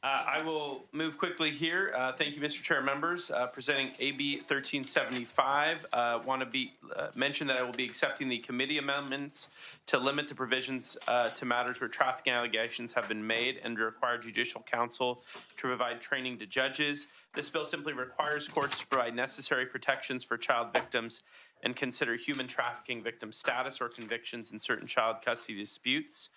I will move quickly here. Thank you, Mr. Chair, members. Presenting AB 1375. Want to mention that I will be accepting the committee amendments to limit the provisions to matters where trafficking allegations have been made and require judicial counsel to provide training to judges. This bill simply requires courts to provide necessary protections for child victims and consider human trafficking victim status or convictions in certain child custody disputes.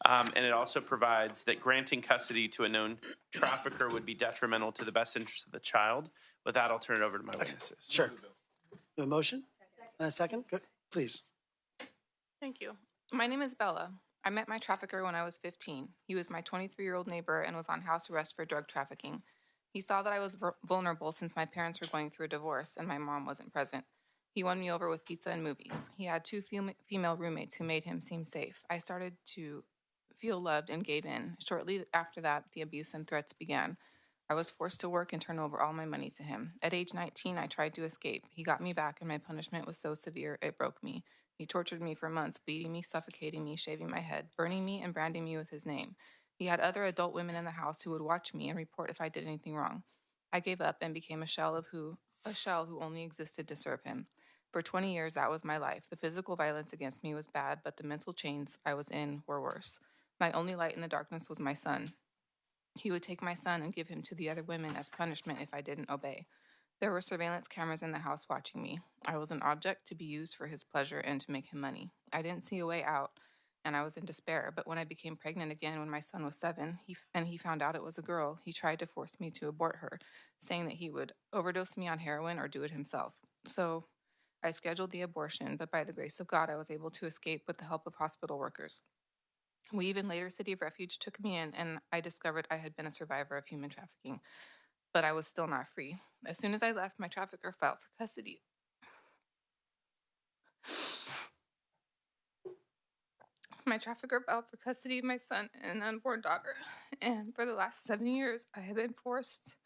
And it also provides that granting custody to a known trafficker would be detrimental to the best interest of the child. With that, I'll turn it over to my witnesses. Sure. A motion and a second? Good. Please. Thank you. My name is Bella. I met my trafficker when I was 15. He was my 23-year-old neighbor and was on house arrest for drug trafficking. He saw that I was vulnerable since my parents were going through a divorce and my mom wasn't present. He won me over with pizza and movies. He had 2 female roommates who made him seem safe. I started to feel loved and gave in. Shortly after that, the abuse and threats began. I was forced to work and turn over all my money to him. At age 19, I tried to escape. He got me back and my punishment was so severe it broke me. He tortured me for months, beating me, suffocating me, shaving my head, burning me, and branding me with his name. He had other adult women in the house who would watch me and report if I did anything wrong. I gave up and became a shell who only existed to serve him. For 20 years, that was my life. The physical violence against me was bad, but the mental chains I was in were worse. My only light in the darkness was my son. He would take my son and give him to the other women as punishment if I didn't obey. There were surveillance cameras in the house watching me. I was an object to be used for his pleasure and to make him money. I didn't see a way out, and I was in despair. But when I became pregnant again when my son was 7, he found out it was a girl, he tried to force me to abort her, saying that he would overdose me on heroin or do it himself. So I scheduled the abortion, but by the grace of God, I was able to escape with the help of hospital workers. We even later City of Refuge took me in, and I discovered I had been a survivor of human trafficking, but I was still not free. As soon as I left, my trafficker filed for custody. My trafficker filed for custody of my son and an unborn daughter, and for the last 7 years, I have been forced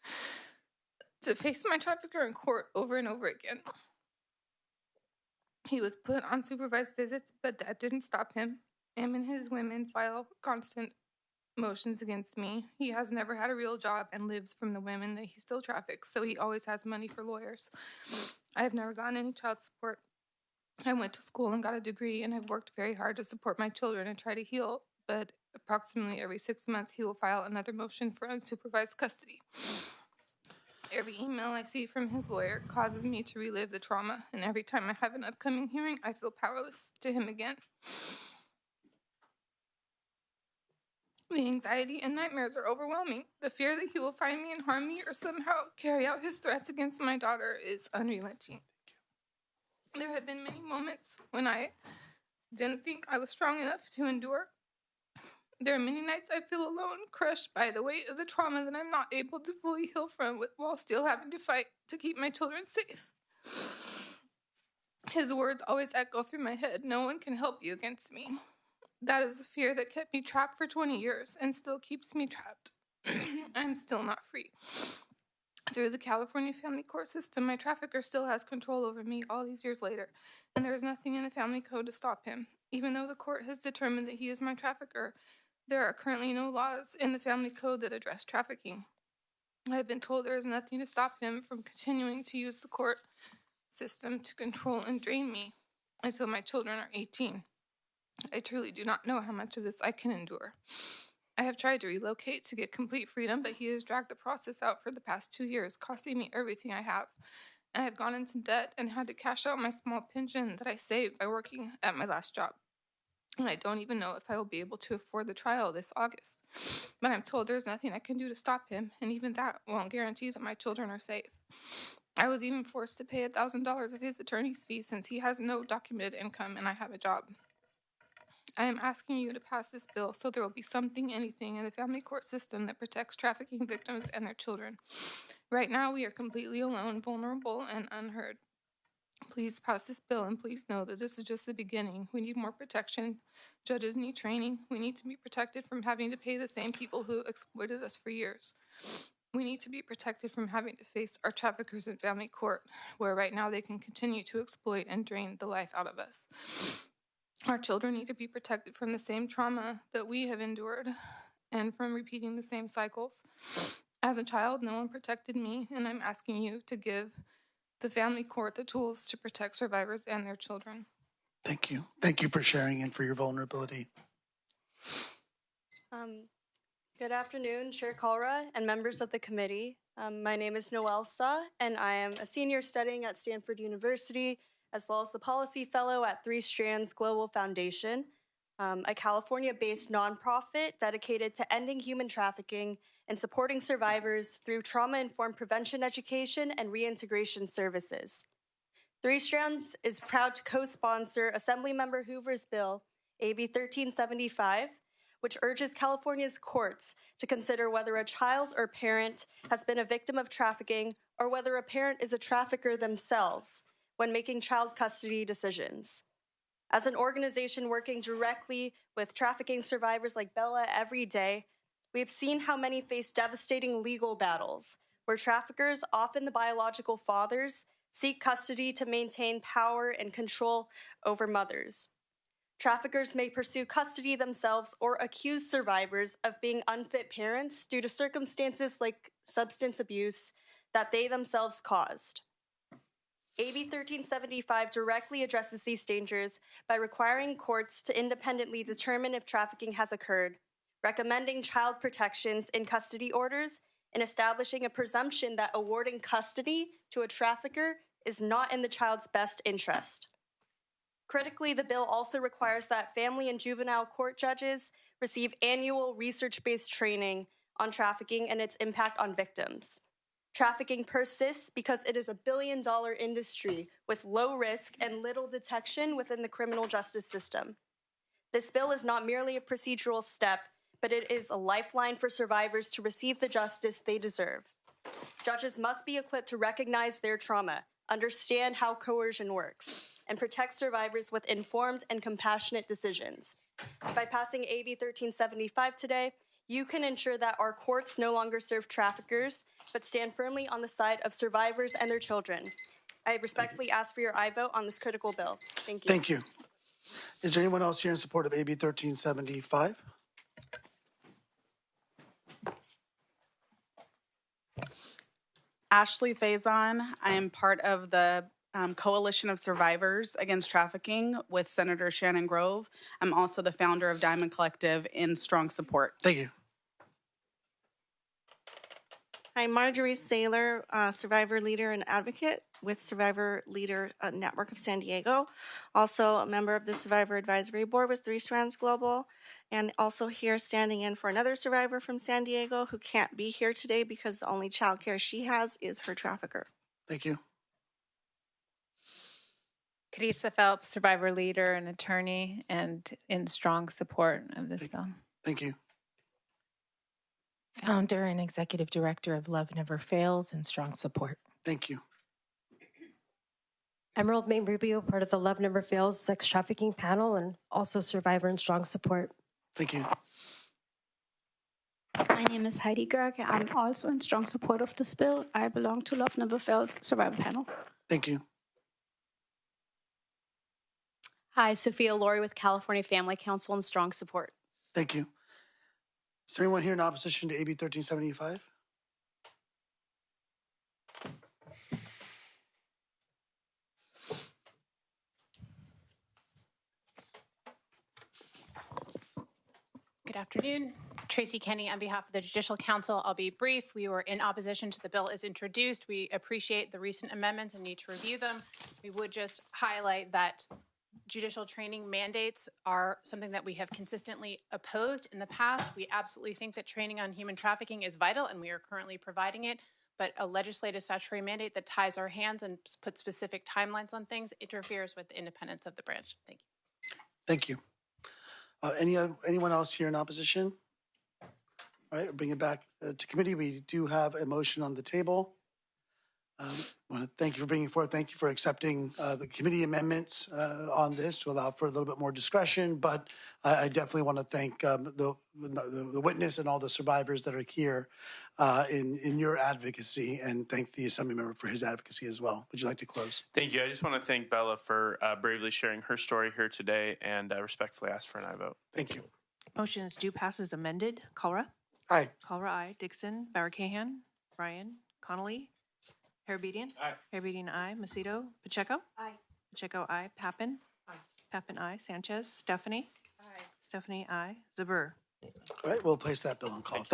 to face my trafficker in court over and over again. He was put on supervised visits, but that didn't stop him. Him and his women file constant motions against me. He has never had a real job and lives from the women that he still traffics, so he always has money for lawyers. I have never gotten any child support. I went to school and got a degree, and I've worked very hard to support my children and try to heal, but approximately every 6 months, he will file another motion for unsupervised custody. Every email I see from his lawyer causes me to relive the trauma, and every time I have an upcoming hearing, I feel powerless to him again. The anxiety and nightmares are overwhelming. The fear that he will find me and harm me or somehow carry out his threats against my daughter is unrelenting. There have been many moments when I didn't think I was strong enough to endure. There are many nights I feel alone, crushed by the weight of the trauma that I'm not able to fully heal from while still having to fight to keep my children safe. His words always echo through my head, "No one can help you against me." That is the fear that kept me trapped for 20 years and still keeps me trapped. I'm still not free. Through the California family court system, my trafficker still has control over me all these years later, and there is nothing in the family code to stop him. Even though the court has determined that he is my trafficker, there are currently no laws in the family code that address trafficking. I have been told there is nothing to stop him from continuing to use the court system to control and drain me until my children are 18. I truly do not know how much of this I can endure. I have tried to relocate to get complete freedom, but he has dragged the process out for the past 2 years, costing me everything I have. And I have gone into debt and had to cash out my small pension that I saved by working at my last job. And I don't even know if I will be able to afford the trial this August. But I'm told there's nothing I can do to stop him, and even that won't guarantee that my children are safe. I was even forced to pay $1,000 of his attorney's fees since he has no documented income and I have a job. I am asking you to pass this bill so there will be something, anything in the family court system that protects trafficking victims and their children. Right now, we are completely alone, vulnerable, and unheard. Please pass this bill, and please know that this is just the beginning. We need more protection. Judges need training. We need to be protected from having to pay the same people who exploited us for years. We need to be protected from having to face our traffickers in family court, where right now they can continue to exploit and drain the life out of us. Our children need to be protected from the same trauma that we have endured, and from repeating the same cycles. As a child, no one protected me, and I'm asking you to give the family court the tools to protect survivors and their children. Thank you. Thank you for sharing and for your vulnerability. Good afternoon, Chair Kalra and members of the committee. My name is Noelle Sa, and I am a senior studying at Stanford University, as well as the policy fellow at Three Strands Global Foundation, a California-based nonprofit dedicated to ending human trafficking and supporting survivors through trauma-informed prevention education and reintegration services. Three Strands is proud to co-sponsor Assemblymember Hoover's bill, AB 1375, which urges California's courts to consider whether a child or parent has been a victim of trafficking or whether a parent is a trafficker themselves when making child custody decisions. As an organization working directly with trafficking survivors like Bella every day, we've seen how many face devastating legal battles, where traffickers, often the biological fathers, seek custody to maintain power and control over mothers. Traffickers may pursue custody themselves or accuse survivors of being unfit parents due to circumstances like substance abuse that they themselves caused. AB 1375 directly addresses these dangers by requiring courts to independently determine if trafficking has occurred, recommending child protections in custody orders, and establishing a presumption that awarding custody to a trafficker is not in the child's best interest. Critically, the bill also requires that family and juvenile court judges receive annual research-based training on trafficking and its impact on victims. Trafficking persists because it is a billion-dollar industry with low risk and little detection within the criminal justice system. This bill is not merely a procedural step, but it is a lifeline for survivors to receive the justice they deserve. Judges must be equipped to recognize their trauma, understand how coercion works, and protect survivors with informed and compassionate decisions. By passing AB 1375 today, you can ensure that our courts no longer serve traffickers, but stand firmly on the side of survivors and their children. I respectfully ask for your aye vote on this critical bill. Thank you. Thank you. Is there anyone else here in support of AB 1375? Ashley Faison. I am part of the Coalition of Survivors Against Trafficking with Senator Shannon Grove. I'm also the founder of Diamond Collective in strong support. Thank you. I'm Marjorie Saylor, survivor leader and advocate with Survivor Leader Network of San Diego. Also a member of the Survivor Advisory Board with Three Strands Global, and also here standing in for another survivor from San Diego who can't be here today because the only childcare she has is her trafficker. Thank you. Carissa Phelps, survivor leader and attorney, and in strong support of this bill. Thank you. Founder and executive director of Love Never Fails, in strong support. Thank you. Emerald May Rubio, part of the Love Never Fails sex trafficking panel, and also survivor in strong support. Thank you. My name is Heidi Gerke. I'm also in strong support of this bill. I belong to Love Never Fails survivor panel. Thank you. Hi, Sophia Lorey with California Family Council in strong support. Thank you. Is there anyone here in opposition to AB 1375? Good afternoon. Tracy Kenny on behalf of the Judicial Council. I'll be brief. We were in opposition to the bill as introduced. We appreciate the recent amendments and need to review them. We would just highlight that judicial training mandates are something that we have consistently opposed in the past. We absolutely think that training on human trafficking is vital, and we are currently providing it. But a legislative statutory mandate that ties our hands and puts specific timelines on things interferes with the independence of the branch. Thank you. Thank you. Anyone else here in opposition? All right, bring it back to committee. We do have a motion on the table. I want to thank you for bringing forth. Thank you for accepting the committee amendments on this to allow for a little bit more discretion. But I definitely want to thank the witness and all the survivors that are here in your advocacy, and thank the Assembly member for his advocacy as well. Would you like to close? Thank you. I just want to thank Bella for bravely sharing her story here today, and respectfully ask for an aye vote. Thank you. Motion is due pass as amended. Colra? Aye. Colra, aye. Dixon, Bauer-Cahan, Ryan, Connolly, Harabedian? Aye. Harabedian, aye. Macedo? Pacheco? Aye. Pacheco, aye. Pappen? Aye. Pappen, aye. Sanchez? Stephanie? Aye. Stephanie, aye. Zabur? All right, we'll place that bill on call. Thank you.